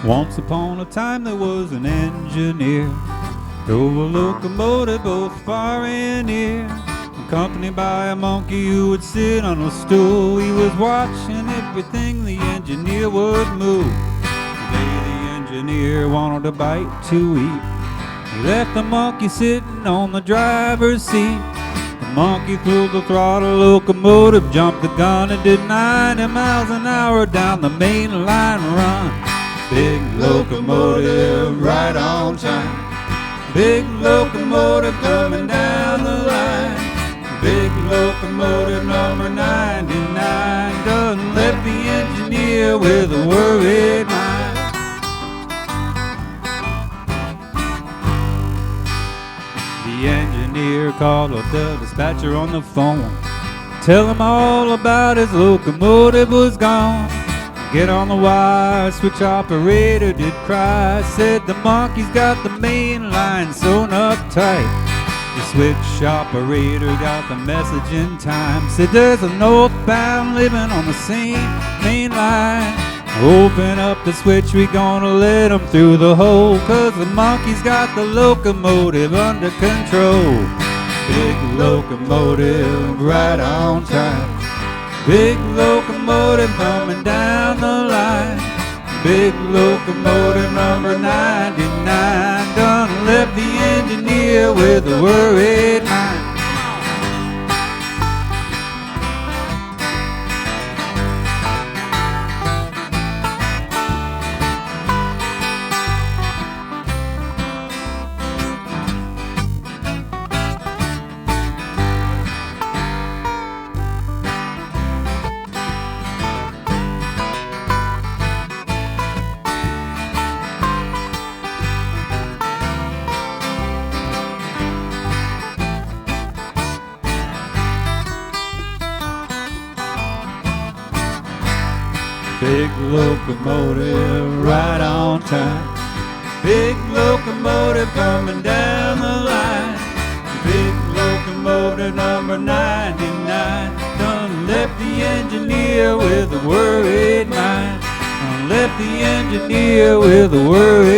Once upon a time there was an engineer, drove a locomotive both far and near, accompanied by a monkey who would sit on a stool. He was watching everything the engineer would move. Today the engineer wanted a bite to eat. He left the monkey sitting on the driver's seat. The monkey threw the throttle, locomotive jumped the gun and did 90 miles an hour down the main line run. Big locomotive right on time. Big locomotive coming down the line. Big locomotive number 99 done left the engineer with a worried mind. The engineer called up the dispatcher on the phone. Tell him all about his locomotive was gone. Get on the wire, switch operator did cry. Said the monkey's got the main line sewn up tight. The switch operator got the message in time. Said there's a northbound living on the same main line. Open up the switch, we gonna let him through the hole, 'cause the monkey's got the locomotive under control. Big locomotive right on time. Big locomotive coming down the line. Big locomotive number 99 done left the engineer with a worried mind. Big locomotive right on time. Big locomotive coming down the line. Big locomotive number 99 done left the engineer with a worried mind. Done left the engineer with a worried